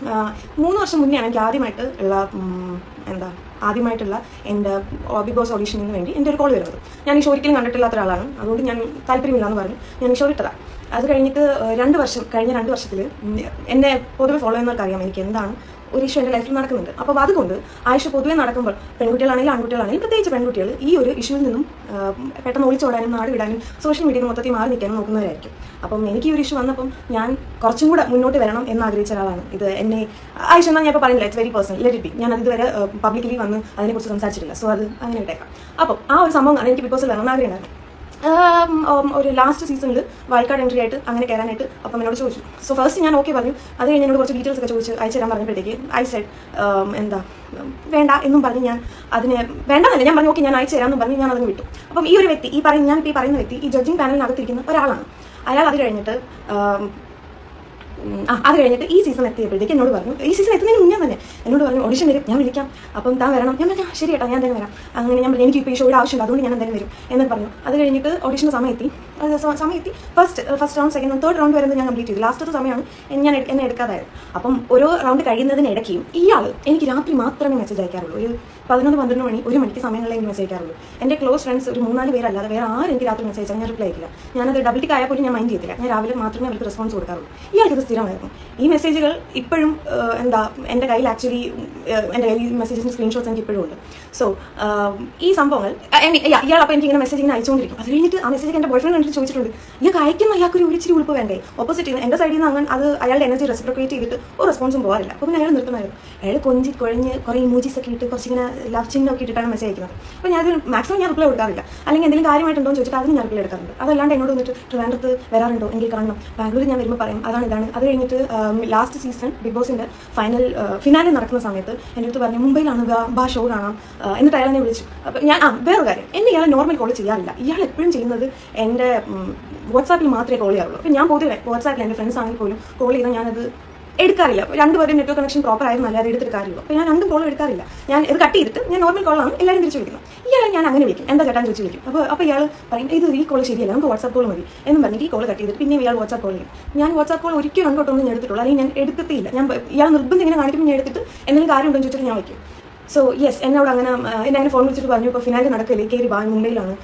3 വർഷം മുന്നെയാണ് എനിക്ക് ആദ്യമായിട്ടുള്ള എൻ്റെ ബിഗ് ബോസ് ഓഡീഷനിന് വേണ്ടി എൻ്റെ ഒരു കോൾ വരുന്നത്. ഞാൻ ഈ ഷോ ഒരിക്കലും കണ്ടിട്ടില്ലാത്ത ഒരാളാണ്, അതുകൊണ്ട് ഞാൻ താല്പര്യമില്ല എന്ന് പറഞ്ഞു ഞാൻ ഈ ഷോ ഇട്ടതാണ്. അത് കഴിഞ്ഞിട്ട് കഴിഞ്ഞ 2 വർഷത്തിൽ എന്നെ പൊതുവെ ഫോളോ ചെയ്യുന്നവർക്ക് അറിയാം എനിക്ക് എന്താണ് ഒരു ഇഷ്യൂ എൻ്റെ ലൈഫിൽ നടക്കുന്നുണ്ട്. അപ്പോൾ അതുകൊണ്ട് ആ ഇഷ്യൂ പൊതുവെ നടക്കുമ്പോൾ പെൺകുട്ടികളാണെങ്കിലും ആൺകുട്ടികളാണെങ്കിലും പ്രത്യേകിച്ച് പെൺകുട്ടികൾ ഈ ഒരു ഇഷ്യൂവിൽ നിന്നും പെട്ടെന്ന് ഒളിച്ചോടാനും നാട് വിടാനും സോഷ്യൽ മീഡിയയിൽ മൊത്തത്തിൽ മാറി നിൽക്കാനും നോക്കുന്നവരായിരിക്കും. അപ്പം എനിക്ക് ഈ ഒരു ഇഷ്യൂ വന്നപ്പം ഞാൻ കുറച്ചും കൂടെ മുന്നോട്ട് വരണം എന്ന് ആഗ്രഹിച്ച ഒരാളാണ്. ഇത് എന്നെ ആ ഇഷ്യൂ എന്നാൽ ഞാൻ ഇപ്പോൾ പറയുന്നില്ല, it's very personal, let it be. ഞാൻ ഇതുവരെ പബ്ലിക്കലി വന്ന് അതിനെക്കുറിച്ച് സംസാരിച്ചിട്ടില്ല. സോ അത് അങ്ങനെ ഇട്ടേക്കാം. അപ്പം ആ ഒരു സംഭവം എനിക്ക് ബിഗ് ബോസിൽ വരണമെന്ന് ആഗ്രഹമുണ്ടായിരുന്നു. ഒരു ലാസ്റ്റ് സീസണിൽ വൈൽഡ് കാർഡ് എൻട്രി ആയിട്ട് അങ്ങനെ കയറാനായിട്ട് അപ്പം എന്നോട് ചോദിച്ചു. സോ ഫസ്റ്റ് ഞാൻ ഓക്കെ പറഞ്ഞു. അത് കഴിഞ്ഞ് എന്നോട് കുറച്ച് ഡീറ്റെയിൽസ് ഒക്കെ ചോദിച്ച് അയച്ചു തരാൻ പറഞ്ഞപ്പോഴത്തേക്ക് ഐ സെഡ് വേണ്ട എന്നും പറഞ്ഞ് ഞാൻ അതിന് വേണ്ടെന്നല്ല, ഞാൻ പറഞ്ഞു ഓക്കെ ഞാൻ അയച്ചു തരാമെന്നും പറഞ്ഞ് ഞാൻ അതിന് വിട്ടു. അപ്പം ഈ ഒരു വ്യക്തി ഈ പറയുന്ന വ്യക്തി ഈ ജഡ്ജിങ് പാനലിനകത്തിരിക്കുന്ന ഒരാളാണ്. അയാൾ അത് കഴിഞ്ഞിട്ട് ഈ സീസൺ എത്തിയപ്പോഴത്തേക്ക് എന്നോട് പറഞ്ഞു, ഈ സീസൺ എത്തുന്നതിന് മുന്നേ തന്നെ എന്നോട് പറഞ്ഞു ഓഡിഷൻ വരും, ഞാൻ വിളിക്കാം, അപ്പം താൻ വരണം. ഞാൻ പറഞ്ഞു ശരി കേട്ടോ, ഞാൻ തന്നെ വരാം. അങ്ങനെ ഞാൻ പറഞ്ഞു എനിക്ക് ഇപ്പോൾ ഈ ഷോയുടെ ആവശ്യമുണ്ട്, അതുകൊണ്ട് ഞാൻ എന്തായാലും വരും എന്നൊക്കെ പറഞ്ഞു. അത് കഴിഞ്ഞിട്ട് ഓഡിഷൻ്റെ സമയം എത്തി. First round, second round, third round വരുന്നത് ഞാൻ കംപ്ലീറ്റ് ചെയ്തു. ലാസ്റ്റത്തെ സമയമാണ് എന്നെ എടുക്കാതായത്. അപ്പം ഓരോ റൗണ്ട് കഴിയുന്നതിനിടയ്ക്കും ഇയാൾ എനിക്ക് രാത്രി മാത്രമേ മെസ്സേജ് അയക്കാറുള്ളൂ. ഒരു 11-12 മണി 1 മണിക്ക് സമയങ്ങളിൽ എനിക്ക് മെസ്സേജ് അയക്കാറുള്ളൂ. എൻ്റെ ക്ലോസ് ഫ്രണ്ട്സ് ഒരു 3-4 പേരല്ലാതെ വേറെ ആരും എനിക്ക് രാത്രി മെസ്സേജ് അയച്ചാൽ ഞാൻ റിപ്ലൈ അയക്കില്ല. ഞാനത് ഡബിൾ ടിക്ക് ആയാൽ പോലും ഞാൻ മൈൻഡ് ചെയ്തില്ല. ഞാൻ രാവിലെ മാത്രമേ അവർക്ക് റെസ്പോൺസ് കൊടുക്കാറുള്ളൂ. ഇയാൾക്കിത് സ്ഥിരമായിരുന്നു. ഈ മെസ്സേജുകൾ ഇപ്പോഴും എൻ്റെ കയ്യിൽ ആക്ച്വലി എൻ്റെ കയ്യിൽ ഈ മെസ്സേജസിൻ്റെ സ്ക്രീൻഷോട്ട്സ് എനിക്ക് ഇപ്പോഴും ഉണ്ട്. സോ ഈ സംഭവങ്ങൾ ഇയാൾ അപ്പോൾ എനിക്ക് ഇങ്ങനെ മെസ്സേജ് ഇങ്ങനെ അയച്ചുകൊണ്ടിരിക്കും. അത് കഴിഞ്ഞിട്ട് ആ മെസ്സേജ് എൻ്റെ ബോയ്ഫ്രണ്ട് കണ്ടിട്ട് ചോദിച്ചിട്ടുണ്ട്, ഇയാൾക്ക് അയക്കുന്ന അയാൾക്കൊരു ഇച്ചിരി ഉളുപ്പ് വേണ്ടേ? ഓപ്പോസിറ്റ് ചെയ്യുന്ന എൻ്റെ സൈഡിൽ നിന്ന് അങ്ങനെ അത് അയാളുടെ എനർജി റെസിപ്രോക്കേറ്റ് ചെയ്തിട്ട് ഒരു റെസ്പോൺസും പോകാറില്ല. അപ്പോൾ പിന്നെ അയാൾ നിർത്തുമായിരുന്നു. അയാൾ കുഴഞ്ഞ് കുറേ ഇമോജീസ് ഒക്കെ ഇട്ട് കുറച്ചിങ്ങനെ ലവ് ചിഹ്നമൊക്കെ ഇട്ടിട്ടാണ് മെസ്സേജ് അയക്കുന്നത്. അപ്പോൾ ഞാൻ മാക്സിമം ഞാൻ റിപ്ലൈ കൊടുക്കാറില്ല. അല്ലെങ്കിൽ എന്തെങ്കിലും കാര്യമായിട്ടുണ്ടോ എന്ന് ചോദിച്ചിട്ട് അതിന് ഞാൻ റിപ്ലൈ എടുക്കാറുണ്ട്. അതല്ലാണ്ട് എന്നോട് വന്നിട്ട് ട്രിവാൻഡ്രത്ത് വരാറുണ്ടോ, എങ്കിൽ കാണണം, ബാംഗ്ലൂർ ഞാൻ വരുമ്പോൾ പറയും ഇതാണ്. അത് കഴിഞ്ഞിട്ട് ലാസ്റ്റ് സീസൺ ബിഗ് ബോസിൻ്റെ ഫിനാലെ നടക്കുന്ന സമയത്ത് എൻ്റെ അടുത്ത് പറഞ്ഞു മുംബൈയിലാണ് ബാ ഷോ കാണാം. എന്നിട്ട് അയാളെ വിളിച്ചു. അപ്പം ഞാൻ വേറെ കാര്യം, എന്നെ ഇയാളെ നോർമൽ കോൾ ചെയ്യാറില്ല. ഇയാൾ എപ്പോഴും ചെയ്യുന്നത് എൻ്റെ വാട്സാപ്പിൽ മാത്രമേ കോൾ ചെയ്യാറുള്ളൂ. അപ്പം ഞാൻ പൊതുവെ വാട്സാപ്പിൽ എൻ്റെ ഫ്രണ്ട്സ് ആണെങ്കിൽ പോലും കോൾ ചെയ്താൽ ഞാനത് എടുക്കാറില്ല. 2 പേരും നെറ്റ്വർക്ക് കണക്ഷൻ പ്രോപ്പർ ആയിരുന്നു, അല്ലാതെ എടുത്തിട്ട് കാര്യമുള്ളൂ. അപ്പോൾ ഞാൻ 2 കോൾ എടുക്കാറില്ല. ഞാൻ ഇത് കട്ട് ചെയ്തിട്ട് ഞാൻ നോർമൽ കോളാണ് എല്ലാവരും തിരിച്ച് വിളിക്കുന്നത്. ഇയാളെ ഞാൻ അങ്ങനെ വിളിക്കും, എന്താ ചേട്ടാൻ ചോദിച്ച് വിളിക്കും. അപ്പോൾ ഇയാൾ പറയും ഇത് ഈ കോൾ ശരിയല്ല, നമുക്ക് വാട്സാപ്പ് കോൾ മതി എന്നും പറഞ്ഞിട്ട് ഈ കോൾ കട്ട് ചെയ്തിട്ട് പിന്നെ ഇയാൾ വാട്സാപ്പ് കോൾ ചെയ്യും. ഞാൻ വാട്സാപ്പ് കോൾ ഒരിക്കലും 2 വട്ടമൊന്നും ഞാൻ എടുത്തിട്ടുള്ളൂ, അല്ലെങ്കിൽ ഞാൻ എടുക്കത്തില്ല. ഇയാൾ നിർബന്ധം ഇങ്ങനെ കാണിക്കുമ്പോൾ ഞാൻ എടുത്തിട്ട് എന്തെങ്കിലും കാര്യം ഉണ്ടോ എന്ന് ചോദിച്ചിട്ട് ഞാൻ വയ്ക്കും. സോ യെസ്, എന്നെ അങ്ങനെ ഫോൺ വിളിച്ചിട്ട് പറഞ്ഞു ഇപ്പോൾ ഫിനാലെ നടക്കില്ലേ, കയറി മുംബൈയിലാണ്,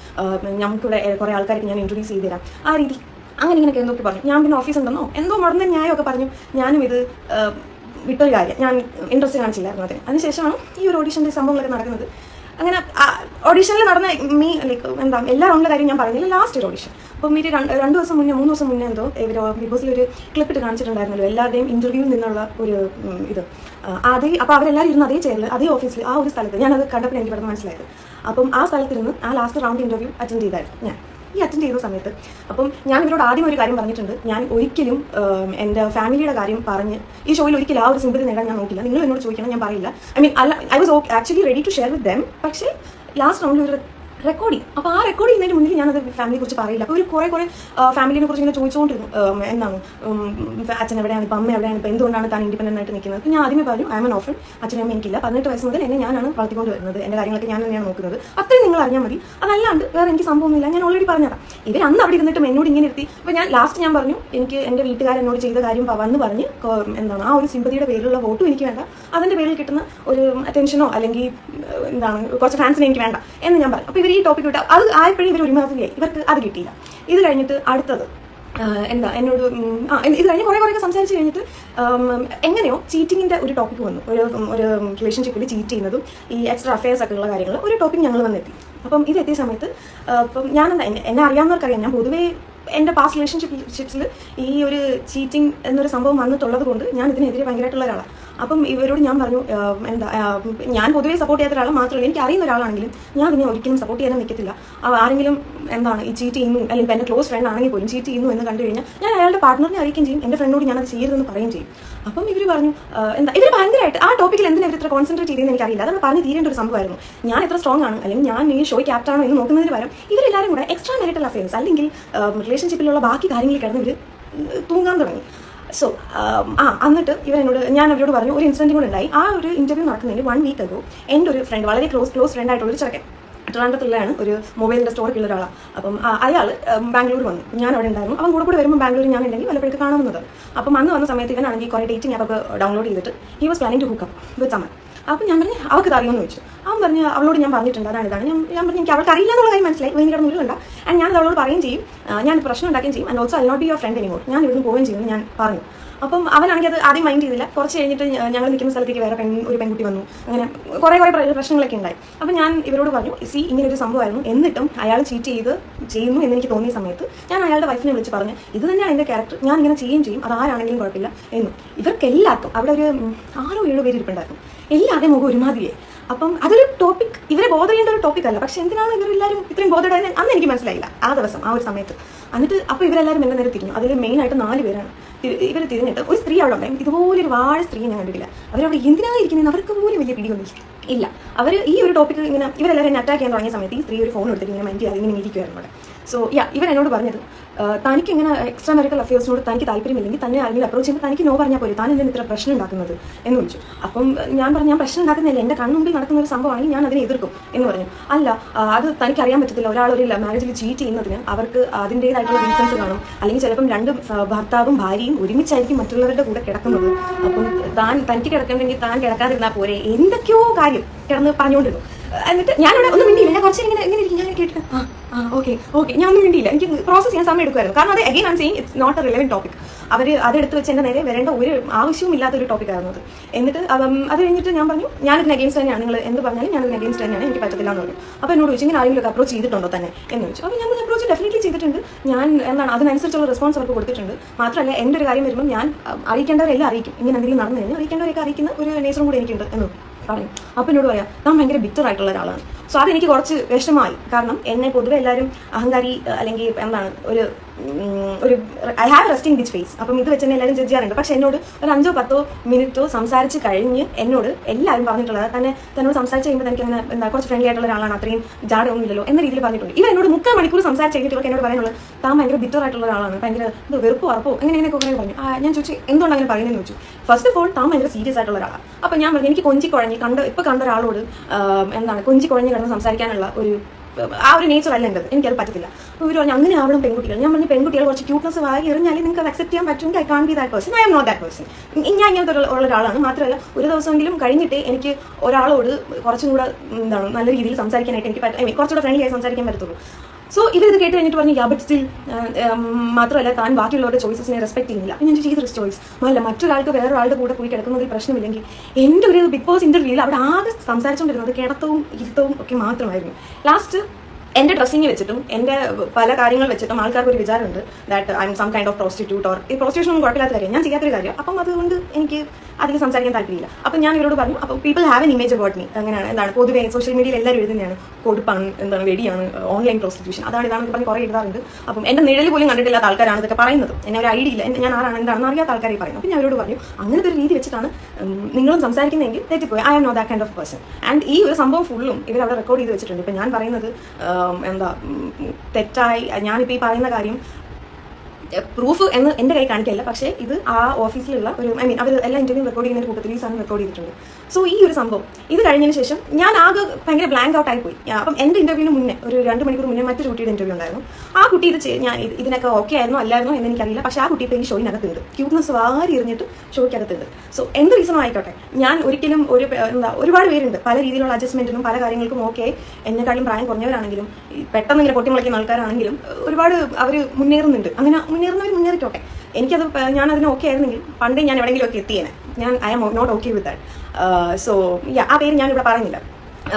നമുക്കിവിടെ കുറേ ആൾക്കാർക്ക് ഞാൻ ഇൻട്രൊഡ്യൂസ് ചെയ്ത് തരാം, ആ രീതി അങ്ങനെ എന്തൊക്കെ പറഞ്ഞു. ഞാൻ പിന്നെ ഓഫീസ് ഉണ്ടെന്നോ എന്തോ മുടന്ന ന്യായമൊക്കെ പറഞ്ഞു. ഞാനും ഇത് വിട്ടൊരു കാര്യം, ഞാൻ ഇൻട്രസ്റ്റ് കാണിച്ചില്ലായിരുന്നു അതിനുശേഷമാണ് ഈ ഒരു ഓഡീഷൻ്റെ സംഭവങ്ങളൊക്കെ നടക്കുന്നത്. അങ്ങനെ ഓഡീഷനിൽ നടന്ന എല്ലാ റൗണ്ടിലെ കാര്യം ഞാൻ പറയുന്നില്ല. ലാസ്റ്റ് ഒരു ഓഡീഷൻ അപ്പം ഒരു 2 ദിവസം മുന്നേ 3 ദിവസം മുന്നേ എന്തോ ഇവർ ബിഗ് ബോസിൽ ഒരു ക്ലിപ്പിട്ട് കാണിച്ചിട്ടുണ്ടായിരുന്നല്ലോ, എല്ലാവരുടെയും ഇൻ്റർവ്യൂവിൽ നിന്നുള്ള ഒരു ഇത്. അപ്പോൾ അവരെല്ലാവരും ഇരുന്ന് അതേ ചെയറിൽ അതേ ഓഫീസിൽ ആ ഒരു സ്ഥലത്ത് ഞാനത് കണ്ടപ്പോൾ എനിക്ക് പെട്ടെന്ന് മനസ്സിലായത്. അപ്പം ആ സ്ഥലത്തിരുന്ന് ആ ലാസ്റ്റ് റൗണ്ട് ഇൻ്റർവ്യൂ അറ്റൻഡ് ചെയ്തായിരുന്നു ഈ അറ്റൻഡ് ചെയ്യുന്ന സമയത്ത്. അപ്പം ഞാൻ ഇവരോട് ആദ്യം ഒരു കാര്യം പറഞ്ഞിട്ടുണ്ട്, ഞാൻ ഒരിക്കലും എൻ്റെ ഫാമിലിയുടെ കാര്യം പറഞ്ഞ് ഈ ഷോയിൽ ഒരിക്കലും ആ ഒരു സിമ്പതി നേടാൻ ഞാൻ നോക്കില്ല. നിങ്ങൾ എന്നോട് ചോദിക്കണം, ഞാൻ പറയില്ല. I was actually ready to share with them. പക്ഷേ ലാസ്റ്റ് റൗണ്ടിൽ ഒരു റെക്കോർഡ് ചെയ്യും. അപ്പോൾ ആ റെക്കോർഡ് ചെയ്യുന്നതിന് മുന്നിൽ ഞാനത് ഫാമിലിയെ കുറിച്ച് പറയില്ല. അപ്പോൾ കുറേ ഫാമിലിനെ കുറിച്ച് ഇങ്ങനെ ചോദിച്ചുകൊണ്ടിരുന്നു, എന്താണ് അച്ഛൻ എവിടെയാണ്, ഇപ്പം അമ്മ എവിടെയാണ്, ഇപ്പോൾ എന്തുകൊണ്ടാണ് താൻ ഇൻഡിപെൻഡൻ്റ് ആയിട്ട് നിൽക്കുന്നത്. അപ്പോൾ ഞാൻ ആദ്യമേ പറഞ്ഞു ഐ ആം എൻ ഓർഫൻ, അച്ഛനും അമ്മ എനിക്കില്ല, 18 വയസ്സ് മുതൽ എന്നെ ഞാനാണ് വളർത്തിക്കൊണ്ട് വരുന്നത്, എൻ്റെ കാര്യങ്ങളൊക്കെ ഞാൻ തന്നെയാണ് നോക്കുന്നത്, അത്രയും നിങ്ങൾ അറിഞ്ഞാൽ മതി, അതല്ലാണ്ട് വേറെ എനിക്ക് സംഭവമൊന്നുമില്ല. ഞാൻ ഓൾറെഡി പറഞ്ഞതാണ്. ഇവർ അന്ന് അവിടെ ഇരുന്നിട്ടും എന്നോട് ഇങ്ങനെ ഇരുത്തി. അപ്പോൾ ഞാൻ ലാസ്റ്റ് ഞാൻ പറഞ്ഞു എനിക്ക് എൻ്റെ വീട്ടുകാരെന്നോട് ചെയ്ത കാര്യം വന്ന് പറഞ്ഞ് ആ ഒരു സിമ്പതിയുടെ പേരിലുള്ള വോട്ടും എനിക്ക് വേണ്ട, അതിൻ്റെ പേരിൽ കിട്ടുന്ന ഒരു അറ്റൻഷനോ അല്ലെങ്കിൽ കുറച്ച് ഫാൻസിനെ എനിക്ക് വേണ്ട എന്ന് ഞാൻ പറഞ്ഞു. അപ്പോൾ ഇവർ ഈ ടോപ്പിക് വിട്ട് അത് ആയപ്പോഴും ഇവർ ഒരുമാതിരിയായി, ഇവർക്ക് അത് കിട്ടിയില്ല. ഇത് കഴിഞ്ഞിട്ട് അടുത്തത് എന്നോട് ഇത് കഴിഞ്ഞ് കുറേ സംസാരിച്ച് കഴിഞ്ഞിട്ട് എങ്ങനെയോ ചീറ്റിങ്ങിൻ്റെ ഒരു ടോപ്പിക്ക് വന്നു. ഒരു റിലേഷൻഷിപ്പിൽ ചീറ്റ് ചെയ്യുന്നതും ഈ എക്സ്ട്രാ അഫെയർസ് ഒക്കെ ഉള്ള കാര്യങ്ങൾ ഒരു ടോപ്പിക് ഞങ്ങൾ വന്നെത്തി. അപ്പം ഇതെത്തിയ സമയത്ത് ഇപ്പം എന്നെ അറിയാവുന്നവർക്കറിയാം, ഞാൻ പൊതുവേ എൻ്റെ പാസ്റ്റ് റിലേഷൻഷിപ്സിൽ ഈ ഒരു ചീറ്റിംഗ് എന്നൊരു സംഭവം വന്നിട്ടുള്ളത് കൊണ്ട് ഞാൻ ഇതിനെതിരെ ഭയങ്കരമായിട്ടുള്ള ഒരാളാണ്. അപ്പം ഇവരോട് ഞാൻ പറഞ്ഞു ഞാൻ പൊതുവേ സപ്പോർട്ട് ചെയ്യാത്ത ഒരാൾ മാത്രമല്ല, എനിക്ക് അറിയുന്ന ഒരാളാണെങ്കിലും ഞാൻ ഇതിനെ ഒരിക്കലും സപ്പോർട്ട് ചെയ്യാൻ നിൽക്കത്തില്ല. ആരെങ്കിലും ഈ ചീറ്റ് ചെയ്യുന്നു അല്ലെങ്കിൽ എൻ്റെ ക്ലോസ് ഫ്രണ്ട് ആണെങ്കിൽ പോലും ചീറ്റ് ചെയ്യുന്നു എന്ന് കണ്ടു കഴിഞ്ഞാൽ ഞാൻ അയാളുടെ പാർട്ട്ണറിനെ അറിയിക്കുകയും ചെയ്യും, എൻ്റെ ഫ്രണ്ടിനോട് ഞാനത് ചെയ്യരുതെന്ന് പറയുകയും ചെയ്യും. അപ്പം ഇവർ പറഞ്ഞു ഇവർ ഭയങ്കരമായിട്ട് ആ ടോപ്പിക്കിൽ എന്തിനാ ഇവർ ഇത്ര കോൺസെൻട്രേറ്റ് ചെയ്തെന്ന് എനിക്കറിയില്ല. അതാണ് പറഞ്ഞ് തീരേണ്ട ഒരു സംഭവമായിരുന്നു. ഞാൻ എത്ര സ്ട്രോങ് ആണ് അല്ലെങ്കിൽ ഞാൻ ഈ ഷോ ക്യാപ്റ്റാണോ എന്ന് നോക്കുന്നതിന് പകരം ഇവരെല്ലാവരും കൂടെ എക്സ്ട്രാ മാരിറ്റൽ അഫെയർസ് അല്ലെങ്കിൽ റിലേഷൻഷിപ്പിലുള്ള ബാക്കി കാര്യങ്ങളിൽ കിടന്ന് ഇവർ തൂങ്ങാൻ തുടങ്ങി. സോ എന്നിട്ട് ഞാൻ അവരോട് പറഞ്ഞു ഒരു ഇൻസിഡൻറ്റും കൂടെ ഉണ്ടായി. ആ ഒരു ഇൻ്റർവ്യൂ നടക്കുന്നതിന് 1 വീക്ക് അഗോ എൻ്റെ ഒരു ഫ്രണ്ട്, വളരെ ക്ലോസ് ഫ്രണ്ട് ആയിട്ടുള്ളൊരു ചെറുക്കൻ, ട്രിവാൻഡ്രത്തുള്ളതാണ്, ഒരു മൊബൈലിൻ്റെ സ്റ്റോറൊക്കെ ഉള്ള ഒരാളാണ്. അപ്പം അയാൾ ബാംഗ്ലൂർ വന്നു, ഞാൻ അവിടെ ഉണ്ടായിരുന്നു. അവൻ കൂടെ വരുമ്പോൾ ബാംഗ്ലൂർ ഞാൻ ഉണ്ടെങ്കിൽ വല്ലപ്പോഴേക്ക് കാണുന്നത്. അപ്പം അന്ന് വന്ന സമയത്ത് ഇവനാണെങ്കിൽ കുറേ ഡേറ്റിംഗ് ആപ്പൊക്കെ ഡൗൺലോഡ് ചെയ്തിട്ട് he was planning to hook up with someone. അപ്പം ഞാൻ പറഞ്ഞു അവൾക്ക് അറിയുമെന്ന് ചോദിച്ചു. അവൻ പറഞ്ഞു അവളോട് ഞാൻ പറഞ്ഞിട്ടുണ്ട് ഇതാണ്. ഞാൻ പറഞ്ഞു എനിക്ക് അവൾക്ക് അറിയില്ല എന്നുള്ള കാര്യം മനസ്സിലായി, വേണ്ടി കിടന്നില്ല. ആൻഡ് ഞാൻ അവളോട് പറയുകയും ചെയ്യും, ഞാൻ പ്രശ്നം ഉണ്ടാക്കുകയും ചെയ്യും. And also I not be your friend anymore, ഞാൻ ഇവിടുന്ന് പോവുകയും ചെയ്യുമെന്ന് ഞാൻ പറഞ്ഞു. അപ്പം അവനാണെങ്കിൽ അത് ആദ്യം മൈൻഡ് ചെയ്തില്ല. കുറച്ച് കഴിഞ്ഞിട്ട് ഞങ്ങൾ നിൽക്കുന്ന സ്ഥലത്തേക്ക് വേറെ ഒരു പെൺകുട്ടി വന്നു. അങ്ങനെ കുറേ പ്രശ്നങ്ങളൊക്കെ ഉണ്ടായി. അപ്പം ഞാൻ ഇവരോട് പറഞ്ഞു ഇങ്ങനെ ഒരു സംഭവമായിരുന്നു, എന്നിട്ടും അയാൾ ചീറ്റ് ചെയ്യുന്നു എന്ന് എനിക്ക് തോന്നിയ സമയത്ത് ഞാൻ അയാളുടെ വൈഫിനെ വിളിച്ച് പറഞ്ഞു ഇത് തന്നെയാണ് എൻ്റെ ക്യാരക്ടർ, ഞാൻ ഇങ്ങനെ ചെയ്യുകയും ചെയ്യും, അത് ആരാണെങ്കിലും കുഴപ്പമില്ല എന്നും. ഇവർക്കെല്ലാവർക്കും അവിടെ ഒരു 6-7 പേര് ഇരിപ്പുണ്ടായിരുന്നു. എല്ലാവരുടെയും മുഖം ഒരുമാതിരിയെ. അപ്പം അതൊരു ടോപ്പിക്, ഇവരെ ബോധ ചെയ്യേണ്ട ഒരു ടോപ്പിക് അല്ല. പക്ഷെ എന്തിനാണ് ഇവരെല്ലാവരും ഇത്രയും ബോധമായത് അന്ന് എനിക്ക് മനസ്സിലായില്ല ആ ദിവസം, ആ ഒരു സമയത്ത്. എന്നിട്ട് അപ്പോൾ ഇവരെല്ലാവരും എൻ്റെ നേരെ തിരിഞ്ഞു. അതിൽ മെയിനായിട്ട് 4 പേരാണ്. ഇവർ തിരിഞ്ഞിട്ട് ഒരു സ്ത്രീ അവിടെ ഉണ്ടായും, ഇതുപോലൊരു വാഴ സ്ത്രീ ഞാൻ കണ്ടിട്ടില്ല. അവരവിടെ എന്തിനാണ് ഇരിക്കുന്നത് അവർക്ക് പോലും വലിയ പിടിയൊന്നും ഇല്ല. അവർ ഈ ഒരു ടോപ്പിക്ക് ഇങ്ങനെ ഇവരെല്ലാവരും എന്നെ അറ്റാക്ക് ചെയ്യാൻ തുടങ്ങിയ സമയത്ത് ഈ സ്ത്രീ ഒരു ഫോൺ എടുത്തിട്ട് ഇങ്ങനെ മൈൻഡ് ചെയ്യാതെ ഇങ്ങനെ ഇരിക്കുമായിരുന്നു അവിടെ. സോ ഇവരെന്നോട് പറഞ്ഞത് തനിക്ക് ഇങ്ങനെ എക്സ്ട്രാ മെറിക്കൽ അഫയേഴ്സിനോട് തനിക്ക് താല്പര്യമില്ലെങ്കിൽ തന്നെ ആരെങ്കിലും അപ്രോച്ച് ചെയ്യുമ്പോൾ തനിക്ക് നോ പറഞ്ഞാൽ പോലും, താൻ എന്തിനാണ് ഇത്ര പ്രശ്നം ഉണ്ടാക്കുന്നത് എന്ന് ചോദിച്ചു. അപ്പം ഞാൻ പറഞ്ഞു ഞാൻ പ്രശ്നം ഉണ്ടാക്കുന്നില്ല, എൻ്റെ കൺമുമ്പിൽ നടക്കുന്ന ഒരു സംഭവമാണെങ്കിൽ ഞാൻ അതിനെ എതിർക്കും എന്ന് പറഞ്ഞു. അല്ല അത് തനിക്ക് അറിയാൻ പറ്റത്തില്ല, ഒരാൾ ഒരു മാരേജിൽ ചീറ്റ് ചെയ്യുന്നതിന് അവർക്ക് അതിൻ്റേതായിട്ടുള്ള റീസൺസ് കാണും, അല്ലെങ്കിൽ ചിലപ്പം 2 ഭർത്താവും ഭാര്യയും ഒരുമിച്ചായിരിക്കും മറ്റുള്ളവരുടെ കൂടെ കിടക്കുന്നത്. അപ്പം തനിക്ക് കിടക്കണമെങ്കിൽ താൻ കിടക്കാതിരുന്നാൽ പോരെ, എന്തൊക്കെയോ കാര്യം കിടന്ന് പറഞ്ഞുകൊണ്ടിരുന്നു. എന്നിട്ട് ഞാനിവിടെ ഒന്നും മിണ്ടിയില്ല. ഞാൻ കുറച്ച് ഇങ്ങനെ ഇരിക്കും. ഞാൻ കേട്ടിട്ട് ഓക്കെ ഞാൻ ഒന്നും മിണ്ടിയില്ല. എനിക്ക് പ്രോസസ് ചെയ്യാൻ സമയം എടുക്കുമായിരുന്നു. കാരണം അത് again I am saying it's not a relevant topic. അവർ അതെടുത്ത് വെച്ച് എൻ്റെ നേരെ വരേണ്ട ഒരു ആവശ്യവും ഇല്ലാത്തൊരു ടോപ്പിക്കായിരുന്നു അത്. എന്നിട്ട് അത് കഴിഞ്ഞിട്ട് ഞാൻ പറഞ്ഞു ഞാനിതിന് അഗെയിൻസ്റ്റ് തന്നെയാണ്, നിങ്ങൾ എന്ത് പറഞ്ഞാലും ഞാനിതിന് അഗെയിൻസ്റ്റ് തന്നെയാണ്, എനിക്ക് പറ്റത്തില്ല എന്ന് പറഞ്ഞു. അപ്പോൾ എന്നോട് ചോദിച്ചു ഇങ്ങനെ ആരെങ്കിലും അപ്രോച്ച് ചെയ്തിട്ടുണ്ടോ തന്നെ എന്ന് ചോദിച്ചു. അപ്പോൾ ഞാൻ അപ്രോച്ച് ഡെഫിനറ്റ്ലി ചെയ്തിട്ടുണ്ട്. ഞാൻ അതിനനുസരിച്ചുള്ള റെസ്പോൺസ് അവർക്ക് കൊടുത്തിട്ടുണ്ട്. മാത്രമല്ല എൻ്റെ ഒരു കാര്യം വരുമ്പോൾ ഞാൻ അറിയിക്കേണ്ടവരെല്ലാം അറിയിക്കും. ഇങ്ങനെ എന്തെങ്കിലും നടന്നു കഴിഞ്ഞാൽ അറിയിക്കേണ്ടവരൊക്കെ അറിയിക്കുന്ന ഒരു നേച്ചറും കൂടെ എനിക്കുണ്ട് എന്ന് പറഞ്ഞു. അപ്പോൾ എന്നോട് പറയാം താൻ ഭയങ്കര ബിറ്റർ ആയിട്ടുള്ള ഒരാളാണ്. സോ അതെനിക്ക് കുറച്ച് വിഷമമായി. കാരണം എന്നെ പൊതുവെ എല്ലാവരും അഹങ്കാരി അല്ലെങ്കിൽ എന്താണ് ഒരു I have resting bitch face. അപ്പം ഇത് വെച്ച് തന്നെ എല്ലാവരും ജഡ്ജ് ചെയ്യാറുണ്ട്. പക്ഷെ എന്നോട് ഒരു 5-10 മിനിറ്റോ സംസാരിച്ച് കഴിഞ്ഞ് എന്നോട് എല്ലാവരും പറഞ്ഞിട്ടുള്ളത് തന്നോട് സംസാരിച്ച് കഴിയുമ്പോൾ എനിക്ക് അങ്ങനെ കുറച്ച് ഫ്രണ്ട്ലി ആയിട്ടുള്ള ഒരാളാണ്, അത്രയും ജാടൊന്നും ഇല്ലല്ലോ എന്ന രീതിയിൽ പറഞ്ഞിട്ടുണ്ട്. ഇവർ എന്നോട് 3/4 മണിക്കൂർ സംസാരിച്ച് കഴിഞ്ഞിട്ട് എന്നോട് പറയാനുള്ളത് താൻ ഭയങ്കര ബിറ്റർ ആയിട്ടുള്ള ഒരാളാണ്, ഭയങ്കര വെറുപ്പോ അറപ്പോ എങ്ങനെയൊക്കെ കുറേ പറഞ്ഞു. ഞാൻ ചോദിച്ചു എന്തുകൊണ്ട് അങ്ങനെ പറയുന്നതെന്ന് ചോദിച്ചു. ഫസ്റ്റ് ഓഫ് ഓൾ താൻ ഭയങ്കര സീരിയസ് ആയിട്ടുള്ള ഒരാളാണ്. അപ്പം ഞാൻ പറഞ്ഞു എനിക്ക് കൊഞ്ചിക്കുഴഞ്ഞ് ഇപ്പോൾ കണ്ട ഒരാളോട് കൊഞ്ചിക്കുഴഞ്ഞ് കിടന്ന് സംസാരിക്കാനുള്ള ആ ഒരു നേച്ചർ അല്ല എൻ്റെത്, എനിക്കത് പറ്റത്തില്ല. ഇവർ പറഞ്ഞു അങ്ങനെ ആവണം പെൺകുട്ടികൾ. ഞാൻ പറഞ്ഞു പെൺകുട്ടികൾ കുറച്ച് ക്യൂട്ട്നെസ് വാങ്ങി എറിഞ്ഞാലും നിങ്ങൾക്ക് അത് അക്സെപ്റ്റ് ചെയ്യാൻ പറ്റുമെങ്കിൽ I can be that person, I am not that person. ഞാൻ ഇങ്ങനത്തെ ഉള്ള ഒരാളാണ്. മാത്രമല്ല ഒരു ദിവസമെങ്കിലും കഴിഞ്ഞിട്ട് എനിക്ക് ഒരാളോട് കുറച്ചും കൂടെ നല്ല രീതിയിൽ സംസാരിക്കാനായിട്ട് എനിക്ക് കുറച്ചുകൂടെ ഫ്രണ്ട്ലി ആയി സംസാരിക്കാൻ പറ്റത്തുള്ളൂ. സോ ഇത് കേട്ട് കഴിഞ്ഞിട്ട് പറഞ്ഞു ബട്ട് സ്റ്റിൽ മാത്രമല്ല താൻ ബാക്കിയുള്ളവരുടെ ചോയ്സസിനെ റെസ്പെക്ട് ചെയ്യുന്നില്ല. അപ്പം ഞാൻ ചെയ്തൊരു ചോയ്സ് അല്ല മറ്റൊരാൾക്ക് വേറൊരാളുടെ കൂടെ പോയി കിടക്കുന്നതിൽ പ്രശ്നമില്ലെങ്കിൽ എൻ്റെ ഒരു ബിഗ് ബോസ് ഇൻ്റർവ്യൂവിൽ അവിടെ ആകെ സംസാരിച്ചുകൊണ്ടിരുന്നത് കിടത്തവും ഇരുത്തവും ഒക്കെ മാത്രമായിരുന്നു. ലാസ്റ്റ് എൻ്റെ ഡ്രസ്സിങ് വെച്ചിട്ടും എൻ്റെ പല കാര്യങ്ങൾ വെച്ചിട്ടും ആൾക്കാർക്ക് ഒരു വിചാരമുണ്ട് that I'm some kind of prostitute or ഈ പ്രോസ്റ്റിറ്റ്യൂഷൻ ഒന്നും കുഴപ്പമില്ലാത്ത കാര്യം, ഞാൻ ചെയ്യാത്തൊരു കാര്യം. അപ്പം അതുകൊണ്ട് എനിക്ക് അതിൽ സംസാരിക്കാൻ താല്പര്യമില്ല. അപ്പം ഞാൻ ഇവരോട് പറഞ്ഞു അപ്പോൾ people have an image about me. അങ്ങനെയാണ് പൊതുവേ സോഷ്യൽ മീഡിയയിൽ എല്ലാവരും എഴുതുന്നതാണ് കൊടുപ്പാണ് വെടിയാണ് ഓൺലൈൻ പ്രോസ്റ്റിറ്റ്യൂഷൻ ഇതാണെന്ന് പറഞ്ഞ് കുറേ എഴുതാറുണ്ട്. അപ്പം എൻ്റെ നിഴൽ പോലും കണ്ടിട്ടില്ലാത്ത ആൾക്കാരാണ് ഇതൊക്കെ പറയുന്നത്. എന്നെ ഒരു ഐഡിയ ഇല്ല, ഞാൻ ആരാണ് എന്താണെന്ന് അറിയാത്ത ആൾക്കാരെ പറയുന്നത്. അപ്പം ഞാൻ അവരോട് പറഞ്ഞു അങ്ങനത്തെ ഒരു രീതി വെച്ചിട്ടാണ് നിങ്ങളും സംസാരിക്കുന്നതെങ്കിൽ തെറ്റിപ്പോയി, I am not that kind of person. And ഈ ഒരു സംഭവം ഫുള്ളും ഇവരവിടെ റെക്കോർഡ് ചെയ്ത് വെച്ചിട്ടുണ്ട്. ഇപ്പം ഞാൻ പറയുന്നത് തെറ്റായി ഞാനിപ്പോൾ ഈ പറയുന്ന കാര്യം പ്രൂഫ് എന്ന് എൻ്റെ കൈ കാണിക്കല്ല, പക്ഷേ ഇത് ആ ഓഫീസിലുള്ള ഒരു അവർ എല്ലാ ഇൻ്റർവ്യൂ റെക്കോർഡ് ചെയ്യുന്ന കൂട്ടത്തിൽ ഈ സാധനം റെക്കോർഡ് ചെയ്തിട്ടുണ്ട്. സോ ഈ ഒരു സംഭവം ഇത് കഴിഞ്ഞതിന് ശേഷം ഞാൻ ആകെ ഭയങ്കര ബ്ലാങ്ക് ഔട്ട് ആയിപ്പോയി. അപ്പം എൻ്റെ ഇൻ്റർവ്യൂവിന് മുന്നേ ഒരു 2 മണിക്കൂർ മുന്നേ മറ്റൊരു കുട്ടിയുടെ ഇൻ്റർവ്യൂ ഉണ്ടായിരുന്നു. ആ കുട്ടി ഞാൻ ഇതിനൊക്കെ ഓക്കെ ആയിരുന്നോ അല്ലായിരുന്നോ എന്ന് എനിക്കറിയില്ല. പക്ഷേ ആ കുട്ടി ഇപ്പോൾ ഈ ഷോയിനകത്തുണ്ട്, ക്യൂട്ട്നെസ് വാരി എറിഞ്ഞിട്ട് ഷോയ്ക്കകത്തുണ്ട്. സോ എന്ത് റീസണും ആയിക്കോട്ടെ, ഞാൻ ഒരിക്കലും ഒരുപാട് പേരുണ്ട് പല രീതിയിലുള്ള അഡ്ജസ്റ്റ്മെൻറ്റിനും പല കാര്യങ്ങൾക്കും ഓക്കെ എന്നെക്കാളും പ്രായം കുറഞ്ഞവരാണെങ്കിലും പെട്ടെന്ന് ഇങ്ങനെ പൊട്ടിമുളയ്ക്കുന്ന ആൾക്കാരാണെങ്കിലും ഒരുപാട് അവർ മുന്നേറുന്നുണ്ട്. അങ്ങനെ മുന്നേറുന്നവർ മുന്നേറിക്കോട്ടെ. എനിക്കത് ഞാൻ അതിന് ഓക്കെ ആയിരുന്നെങ്കിൽ പണ്ടേ ഞാൻ എവിടെയെങ്കിലും ഒക്കെ എത്തിയേനെ. I am not okay with that. So ആ പേര് ഞാനിവിടെ പറയുന്നില്ല.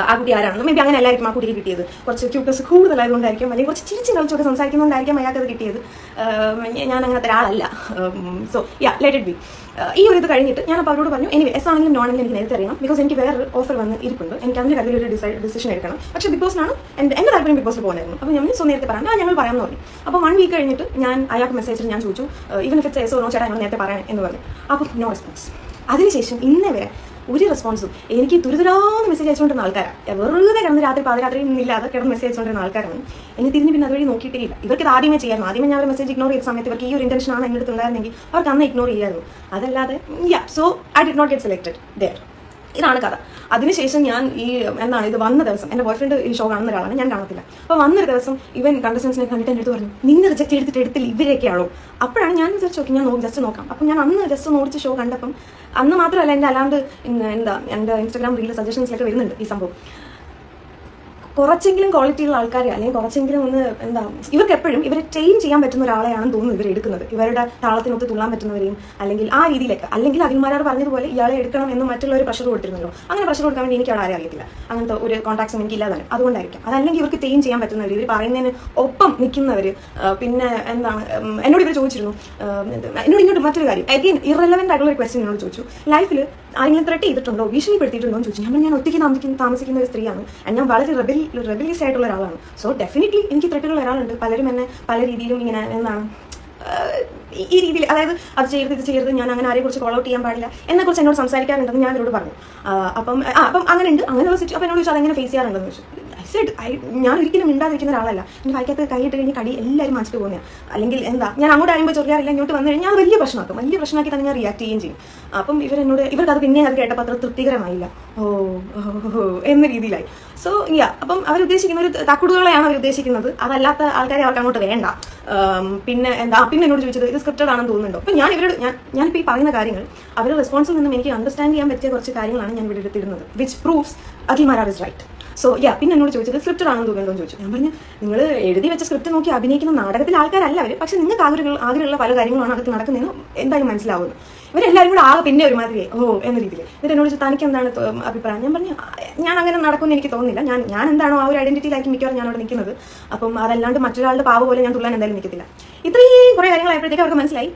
ആ കുട്ടി ആരാണെന്ന് മേ ബി അങ്ങനെ എല്ലാവർക്കും ആ കുട്ടിക്ക് കിട്ടിയത് കുറച്ച് ക്യൂട്ട്നെസ് കൂടുതലായതുകൊണ്ടായിരിക്കും, അല്ലെങ്കിൽ കുറച്ച് ചിരിച്ച് കളിച്ചൊക്കെ സംസാരിക്കുന്നതുകൊണ്ടായിരിക്കും അയാൾക്കത് കിട്ടിയത്. ഞാൻ അങ്ങനത്തെ ഒരാളല്ല. So let it be. ഈ ഒരു ഇത് കഴിഞ്ഞിട്ട് ഞാനപ്പോൾ അവരോട് പറഞ്ഞു എനിവേ എസ് ആണെങ്കിലും നോൺ ആണെങ്കിലും എനിക്ക് നേരത്തെ അറിയണം, ബിക്കോസ് എനിക്ക് വേറെ ഓഫർ വന്ന് ഇരിപ്പുണ്ട്, എനിക്ക് അതിൻ്റെ കാര്യത്തിൽ ഒരു ഡിസിഷൻ എടുക്കണം. പക്ഷേ ബിഗ് ബോസിനാണ് എൻ്റെ താല്പര്യം ബിഗ് ബോസിൽ പോകുന്നായിരുന്നു. അപ്പോൾ ഞാൻ നേരത്തെ പറയാം ഞങ്ങൾ പറയാമെന്ന് പറഞ്ഞു. അപ്പോൾ 1 വീക്ക് കഴിഞ്ഞിട്ട് ഞാൻ അയാൾക്ക് മെസ്സേജിൽ ഞാൻ ചോദിച്ചു even if it's yes or no ചേട്ടാ ഞങ്ങൾ നേരത്തെ പറയണം എന്ന് പറഞ്ഞു. അപ്പോൾ നോ റെസ്പോൺസ്. അതിനുശേഷം ഇന്നേ വരെ ഒരു റെസ്പോൺസും എനിക്ക് തുരുതുരാന്ന് മെസ്സേജ് അയച്ചുകൊണ്ടിരുന്ന ആൾക്കാരാണ്. വെറുതെ കിടന്ന് പാതിരാത്രിയും ഇല്ലാതെ കിടന്ന് മെസ്സേജ് അയച്ചുകൊണ്ടിരുന്ന ആൾക്കാരാണ്. എന്നെ തിരിഞ്ഞ് പിന്നെ അതുവഴി നോക്കിയിട്ടേ ഇല്ല. ഇവർക്ക് ആദ്യമേ ചെയ്യായിരുന്നു. ആദ്യമേ ഞാൻ ഒരു മെസ്സേജ് ഇഗ്നോർ ചെയ്ത സമയത്ത് ഇവർക്ക് ഈ ഒരു ഇൻറ്റൻഷനാണ് എൻ്റെ അടുത്ത് ഉണ്ടായിരുന്നെങ്കിൽ അവർക്ക് അന്ന് ഇഗ്നോർ ചെയ്യായിരുന്നു. അതല്ലാതെ so I did not get selected there. ഇതാണ് കഥ. അതിനുശേഷം ഞാൻ ഈ എന്താണ് ഇത് വന്ന ദിവസം എൻ്റെ ബോയ് ഫ്രണ്ട് ഈ ഷോ കാണുന്ന ഒരാളാണ്, ഞാൻ കാണത്തില്ല. അപ്പോൾ വന്നൊരു ദിവസം ഇവൻ കണ്ടസ്റ്റൻസിനെ കണ്ടിട്ട് എൻ്റെ അടുത്ത് പറഞ്ഞു, നിന്നെ റിജക്ട് ചെയ്തിട്ട് എടുത്തില്ല ഇവരെയൊക്കെയാണോ? അപ്പോഴാണ് ഞാൻ വിചാരിച്ചു നോക്കി ഞാൻ ജസ്റ്റ് നോക്കാം. അപ്പം ഞാൻ അന്ന് ജസ്റ്റ് നോടിച്ച് ഷോ കണ്ടപ്പം അന്ന് മാത്രമല്ല എൻ്റെ അല്ലാണ്ട് എന്താ എൻ്റെ ഇൻസ്റ്റാഗ്രാം റീൽ സജഷൻസിലൊക്കെ വരുന്നുണ്ട് ഈ സംഭവം. കുറച്ചെങ്കിലും ക്വാളിറ്റിയുള്ള ആൾക്കാരെ അല്ലെങ്കിൽ കുറച്ചെങ്കിലും ഒന്ന് എന്താ ഇവർക്ക് എപ്പോഴും ഇവരെ ട്രെയിൻ ചെയ്യാൻ പറ്റുന്ന ഒരാളെയാണെന്ന് തോന്നുന്നു ഇവർ എടുക്കുന്നത്. ഇവരുടെ താളത്തിനൊത്ത് തുള്ളാൻ പറ്റുന്നവരെയും അല്ലെങ്കിൽ ആ രീതിയിലേക്ക്, അല്ലെങ്കിൽ അഖിൽമാരാർ പറഞ്ഞതുപോലെ ഇയാളെ എടുക്കണം എന്ന് മറ്റുള്ളവർ പ്രഷർ കൊടുത്തിരുന്നല്ലോ. അങ്ങനെ പ്രഷർ കൊടുക്കാൻ വേണ്ടി എനിക്ക് അവിടെ ആരെ അറിയത്തില്ല, അങ്ങനത്തെ ഒരു കോൺടാക്ട്സും എനിക്ക് ഇല്ലാതാണ്. അതുകൊണ്ടായിരിക്കും. അതല്ലെങ്കിൽ ഇവർക്ക് ട്രെയിൻ ചെയ്യാൻ പറ്റുന്നവർ, ഇവർ പറയുന്നതിന് ഒപ്പം നിൽക്കുന്നവർ. പിന്നെ എന്താണ് എന്നോട് ഇവർ ചോദിച്ചിരുന്നു, എന്നോട് ഇങ്ങോട്ട് മറ്റൊരു കാര്യം അഗെയിൻ ഇറലവൻ്റ് ആയിട്ടുള്ള ഒരു ക്വസ്റ്റ്യൻ എന്നോട് ചോദിച്ചു, ലൈഫിൽ ആരെങ്കിലും ത്രെട്ട് ചെയ്തിട്ടുണ്ടോ, ഭീഷണിപ്പെടുത്തിയിട്ടുണ്ടോ എന്ന് ചോദിച്ചു. ഞാൻ ഒറ്റയ്ക്ക് താമസിക്കുന്ന ഒരു സ്ത്രീയാണ്, ഞാൻ വളരെ റെബലിയസ് ആയിട്ടുള്ള ഒരാളാണ്. സോ ഡെഫിനറ്റ്ലി എനിക്ക് ത്രെട്ടുള്ള ഒരാളുണ്ട്. പലരും എന്നെ പല രീതിയിലും ഇങ്ങനെ എന്താണ് ഈ രീതിയിൽ, അതായത് അത് ചെയ്യരുത് ഇത് ചെയ്യരുത്, ഞാൻ അങ്ങനെ ആരെക്കുറിച്ച് കോൾ ഔട്ട് ചെയ്യാൻ പാടില്ല എന്നെക്കുറിച്ച് എന്നോട് സംസാരിക്കാറുണ്ടെന്ന് ഞാൻ അവരോട് പറഞ്ഞു. അപ്പം അങ്ങനെ ഉണ്ട്, അങ്ങനെ അപ്പം എന്നോട് ചോദിച്ചാൽ അതെങ്ങനെ ഫേസ് ചെയ്യാറുണ്ടെന്ന് ചോദിച്ചു. ഞാൻ ഒരിക്കലും മിണ്ടാതിരിക്കുന്ന ഒരാളല്ല. എൻ്റെ വായിക്കകത്ത് കൈയിട്ട് കഴിഞ്ഞ് കടി എല്ലാവരും മാച്ചിട്ട് പോകുന്നതാണ്. അല്ലെങ്കിൽ എന്താ ഞാൻ അങ്ങോട്ട് അറിയുമ്പോൾ ചൊറിയാറില്ല, ഇങ്ങോട്ട് വന്നു കഴിഞ്ഞാൽ വലിയ പ്രശ്നമാക്കി തന്നെ ഞാൻ റിയാക്ട് ചെയ്യുകയും ചെയ്യും. അപ്പം ഇവർക്ക് അത് പിന്നെ അത് കേട്ടപ്പോൾ അത്ര തൃപ്തികരമായില്ല. ഓ എന്ന രീതിയിലായി. സോ അപ്പം അവരുദ്ദേശിക്കുന്ന ഒരു തക്കുടുകളെയാണ് അവർ ഉദ്ദേശിക്കുന്നത്, അതല്ലാത്ത ആൾക്കാരെ അവർക്ക് അങ്ങോട്ട് വേണ്ട. പിന്നെ എന്നോട് ചോദിച്ചത് ഇത് സ്ക്രിപ്റ്റഡ് ആണെന്ന് തോന്നുന്നുണ്ടോ? അപ്പം ഞാനിപ്പോൾ ഈ പറയുന്ന കാര്യങ്ങൾ അവരുടെ റെസ്പോൺസിൽ നിന്നും എനിക്ക് അണ്ടർസ്റ്റാൻഡ് ചെയ്യാൻ പറ്റിയ കുറച്ച് കാര്യങ്ങളാണ് ഞാൻ ഇവിടെ എടുത്തിരുന്നത്, which proves Akhil Marar is right. So പിന്നെ എന്നോട് ചോദിച്ചത് സ്ക്രിപ്റ്റഡ് ആണെന്ന് തോന്നുന്നുണ്ടോ ചോദിച്ചു. ഞാൻ പറഞ്ഞു, നിങ്ങൾ എഴുതി വെച്ച സ്ക്രിപ്റ്റ് നോക്കി അഭിനയിക്കുന്ന നാടകത്തിലെ ആൾക്കാരല്ല അവർ, പക്ഷെ നിങ്ങൾക്ക് ആഗ്രഹമുള്ള പല കാര്യങ്ങളാണ് അകത്ത് നടക്കുന്നതെന്ന് എന്തായാലും മനസ്സിലാവുന്നു. ഇവരെല്ലാവരും കൂടെ ആകെ പിന്നെ ഒരുമാതിരി എന്ന രീതിയിൽ എന്നിട്ട് എന്നോട് തനിക്ക് എന്താണ് അഭിപ്രായം? ഞാൻ പറഞ്ഞു, ഞാൻ അങ്ങനെ നടക്കുമെന്ന് എനിക്ക് തോന്നുന്നില്ല. ഞാൻ എന്താണോ ആ ഒരു ഐഡന്റിറ്റിയിലാക്കി മിക്കവാറും ഞാൻ അവിടെ നിൽക്കുന്നത്. അപ്പം അതല്ലാണ്ട് മറ്റൊരാളുടെ പാവ പോലെ ഞാൻ തുള്ളാൻ എന്തായാലും നിൽക്കത്തില്ല. ഇത്രയും കുറേ കാര്യങ്ങളായപ്പോഴത്തേക്ക് അവർക്ക് മനസ്സിലായി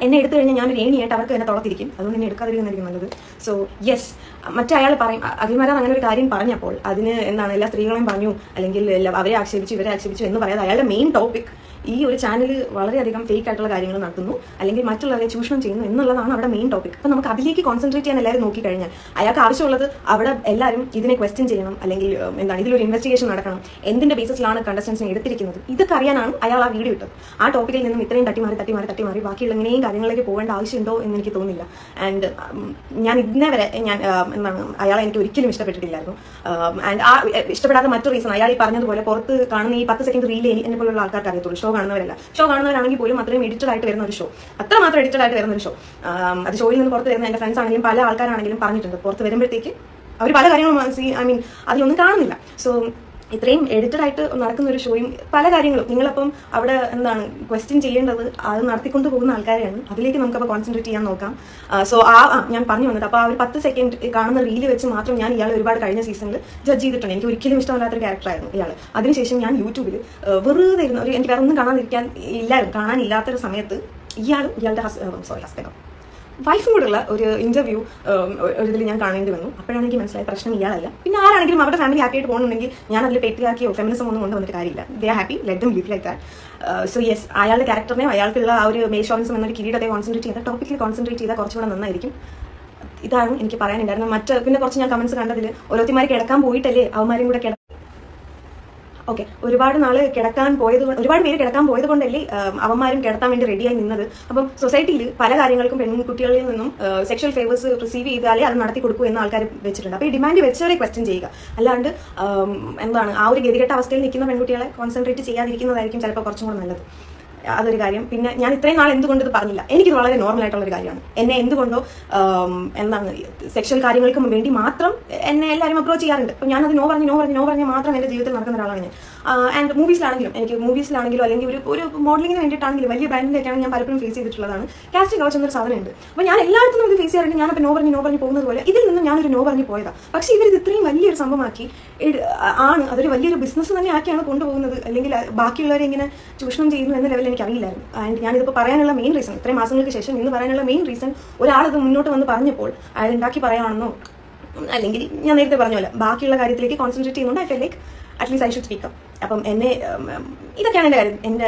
എന്നെ എടുത്തു കഴിഞ്ഞാൽ ഞാൻ ഒരു ഏണിയായിട്ട് അവർക്ക് എന്നെ തുളത്തിരിക്കും, അതുകൊണ്ട് എന്നെ എടുക്കാതിരിക്കുന്നതായിരിക്കും നല്ലത്. സോ യെസ്, മറ്റയാൾ പറയും, അഖിൽമാരാർ അങ്ങനെ ഒരു കാര്യം പറഞ്ഞപ്പോൾ അതിന് എന്താണ് എല്ലാ സ്ത്രീകളെയും പറഞ്ഞു, അല്ലെങ്കിൽ അവരെ ആക്ഷേപിച്ചു ഇവരെ ആക്ഷേപിച്ചു എന്ന് പറയാതെ അയാളുടെ മെയിൻ ടോപ്പിക് ഈ ഒരു ചാനൽ വളരെയധികം ഫേക്ക് ആയിട്ടുള്ള കാര്യങ്ങൾ നടത്തുന്നു, അല്ലെങ്കിൽ മറ്റുള്ളവരെ ചൂഷണം ചെയ്യുന്നു എന്നുള്ളതാണ് അവിടെ മെയിൻ ടോപ്പിക്. അപ്പം നമുക്ക് അതിലേക്ക് കോൺസെൻട്രേറ്റ് ചെയ്യാൻ എല്ലാവരും നോക്കിക്കഴിഞ്ഞാൽ അയാൾക്ക് ആവശ്യമുള്ളത് അവിടെ എല്ലാവരും ഇതിനെ ക്വസ്റ്റ്യൻ ചെയ്യണം, അല്ലെങ്കിൽ എന്താണ് ഇതിലൊരു ഇൻവെസ്റ്റിഗേഷൻ നടക്കണം, എന്തിന്റെ ബേസിസിലാണ് കണ്ടസ്റ്റൻസിനെ എടുത്തിരിക്കുന്നത്, ഇതൊക്കെ അറിയാനാണ് അയാൾ ആ വീഡിയോ ഇട്ടത്. ആ ടോപ്പിക്കിൽ നിന്നും ഇത്രയും തട്ടിമാറി ബാക്കിയുള്ള ഇങ്ങനെയും കാര്യങ്ങളിലേക്ക് പോകേണ്ട ആവശ്യമുണ്ടോ എന്ന് എനിക്ക് തോന്നുന്നില്ല. ആൻഡ് ഞാൻ ഇന്നേ വരെ എന്താണ് അയാളെ എനിക്ക് ഒരിക്കലും ഇഷ്ടപ്പെട്ടിട്ടില്ലായിരുന്നു. ആൻഡ് ആ ഇഷ്ടപ്പെടാത്ത മറ്റൊരു റീസൺ അയാൾ ഈ പറഞ്ഞതുപോലെ പുറത്ത് കാണുന്ന ഈ 10 സെക്കൻഡ് റീൽ എന്നെ പോലുള്ള ആൾക്കാർക്ക് അറിയത്തുള്ളൂ. ഷോ കാണുന്നവരാണെങ്കിൽ പോലും അത്രയും എഡിറ്റഡ് ആയിട്ട് വരുന്ന ഒരു ഷോ, അത്രമാത്രം എഡിറ്റഡ് ആയിട്ട് വരുന്ന ഒരു ഷോ. അത് ഷോയിൽ നിന്ന് പുറത്ത് വരുന്ന എൻ്റെ ഫ്രണ്ട്സ് ആണെങ്കിലും പല ആൾക്കാരാണെങ്കിലും പറഞ്ഞിട്ടുണ്ട്, പുറത്ത് വരുമ്പോഴത്തേക്ക് അവർ പല കാര്യങ്ങളും അതിലൊന്നും കാണുന്നില്ല. സോ ഇത്രയും എഡിറ്റഡ് ആയിട്ട് നടക്കുന്ന ഒരു ഷോയും പല കാര്യങ്ങളും നിങ്ങളപ്പം അവിടെ എന്താണ് ക്വസ്റ്റ്യൻ ചെയ്യേണ്ടത് അത് നടത്തിക്കൊണ്ട് പോകുന്ന ആൾക്കാരെയാണ്. അതിലേക്ക് നമുക്കപ്പോൾ കോൺസെൻട്രേറ്റ് ചെയ്യാൻ നോക്കാം. സോ ഞാൻ പറഞ്ഞു വന്നത് അപ്പോൾ ആ ഒരു 10 സെക്കൻഡ് കാണുന്ന റീല് വെച്ച് മാത്രം ഞാൻ ഇയാൾ ഒരുപാട് കഴിഞ്ഞ സീസണിൽ ജഡ്ജ് ചെയ്തിട്ടുണ്ട്. എനിക്ക് ഒരിക്കലും ഇഷ്ടമല്ലാത്തൊരു ക്യാരക്ടറായിരുന്നു ഇയാൾ. അതിനുശേഷം ഞാൻ യൂട്യൂബിൽ വെറുതെ ഇരുന്ന എനിക്ക് വേറെ ഒന്നും കാണാനില്ലാത്തൊരു സമയത്ത് ഇയാളുടെ ഹസ്ബൻഡോ വൈഫും കൂടെയുള്ള ഒരു ഇന്റർവ്യൂ ഒരു ഇതിൽ ഞാൻ കാണേണ്ടി വന്നു. അപ്പോഴാണ് എനിക്ക് മനസ്സിലായ പ്രശ്നം ഇയാളല്ല. പിന്നെ ആരാണെങ്കിലും അവരുടെ ഫാമിലി ഹാപ്പി ആയിട്ട് പോകുന്നുണ്ടെങ്കിൽ ഞാൻ അതിൽ പെട്ടിയാക്കിയോ ഫെമിനിസം ഒന്നും കൊണ്ടുവന്നിട്ട് കാര്യമില്ല. They are happy, let them live like that. So yes, അയാളുടെ ക്യാരക്ടറിനെ അയാൾക്കുള്ള ആ ഒരു മേഷോവിസം എന്നൊരു കിരീടത്തെ കോൺസെൻട്രേറ്റ് ചെയ്താൽ ടോപ്പിക്കിൽ കോൺസെൻട്രേറ്റ് ചെയ്താൽ കുറച്ചുകൂടെ നന്നായിരിക്കും. ഇതാണ് എനിക്ക് പറയാനുണ്ടായിരുന്നത്. പിന്നെ കുറച്ച് ഞാൻ കമന്റ്സ് കണ്ടതിൽ ഓരോരുത്തന്മാർ കിടക്കാൻ പോയിട്ടല്ലേ അവന്മാരും കൂടെ ഓക്കെ, ഒരുപാട് പേര് കിടക്കാൻ പോയത് കൊണ്ടല്ലേ അവന്മാരും കിടത്താൻ വേണ്ടി റെഡിയായി നിന്നത്. അപ്പം സൊസൈറ്റിയിൽ പല കാര്യങ്ങൾക്കും പെൺകുട്ടികളിൽ നിന്നും സെക്ഷൽ ഫേവേഴ്സ് റിസീവ് ചെയ്താലേ അത് നടത്തി കൊടുക്കൂ എന്ന് ആൾക്കാർ വെച്ചിട്ടുണ്ട്. അപ്പോൾ ഈ ഡിമാൻഡ് വെച്ചവരെ ക്വസ്റ്റ്യൻ ചെയ്യുക, അല്ലാണ്ട് എന്താണ് ആ ഒരു ഗതികെട്ട അവസ്ഥയിൽ നിൽക്കുന്ന പെൺകുട്ടികളെ കോൺസെൻട്രേറ്റ് ചെയ്യാതിരിക്കുന്നതായിരിക്കും ചിലപ്പോൾ കുറച്ചും കൂടെ നല്ലത്. അതൊരു കാര്യം. പിന്നെ ഞാൻ ഇത്രയും നാൾ എന്തുകൊണ്ട് ഇത് പറഞ്ഞില്ല, എനിക്കിത് വളരെ നോർമൽ ആയിട്ടുള്ളൊരു കാര്യമാണ്. എന്നെ എന്തുകൊണ്ടോ എന്താണ് സെക്ഷൽ കാര്യങ്ങൾക്കും വേണ്ടി മാത്രം എന്നെ എല്ലാവരും അപ്രോച്ച് ചെയ്യാറുണ്ട്. അപ്പോൾ ഞാനത് നോ പറഞ്ഞ് മാത്രം എൻ്റെ ജീവിതത്തിൽ നടക്കുന്ന ഒരാളാണ് ഞാൻ. ആൻഡ് മൂവീസിലാണെങ്കിലും അല്ലെങ്കിൽ ഒരു മോഡലിങ്ങിന് വേണ്ടിയിട്ടാണെങ്കിലും വലിയ ബ്രാൻഡിൻ്റെയൊക്കെയാണ് ഞാൻ പലപ്പോഴും ഫേസ് ചെയ്തിട്ടുള്ളതാണ്. കാസ്റ്റിംഗ് കൗച്ച് എന്നൊരു സാധനമുണ്ട്. അപ്പോൾ ഞാൻ എല്ലായിടത്തും ഇത് ഫേസ് ചെയ്യാറുണ്ട്. ഞാനപ്പോൾ നോ പറഞ്ഞ് പോകുന്നത് പോലെ ഇതിൽ നിന്നും ഞാനൊരു നോ പറഞ്ഞ് പോയതാണ്. പക്ഷേ ഇവരിത് ഇത്രയും വലിയൊരു സംഭവമാക്കി അതൊരു വലിയൊരു ബിസിനസ് തന്നെ ആക്കിയാണ് കൊണ്ടുപോകുന്നത്, അല്ലെങ്കിൽ ബാക്കിയുള്ളവരെ ഇങ്ങനെ ചൂഷണം ചെയ്യുന്നു എന്ന ലെവലിൽ എനിക്കറിയില്ലായിരുന്നു. ആൻഡ് ഞാനിതിപ്പോൾ പറയാനുള്ള മെയിൻ റീസൺ, ഇത്രയും മാസങ്ങൾക്ക് ശേഷം ഇന്ന് പറയാനുള്ള മെയിൻ റീസൺ, ഒരാളിത് മുന്നോട്ട് വന്ന് പറഞ്ഞപ്പോൾ അയാൾ ഉണ്ടാക്കി പറയാണെന്നോ അല്ലെങ്കിൽ ഞാൻ നേരത്തെ പറഞ്ഞ പോലെ ബാക്കിയുള്ള കാര്യത്തിലേക്ക് കോൺസെൻട്രേറ്റ് ചെയ്യുന്നുണ്ട്. I feel like at least I should speak up. അപ്പം ഇതൊക്കെയാണ് എൻ്റെ കാര്യം. എൻ്റെ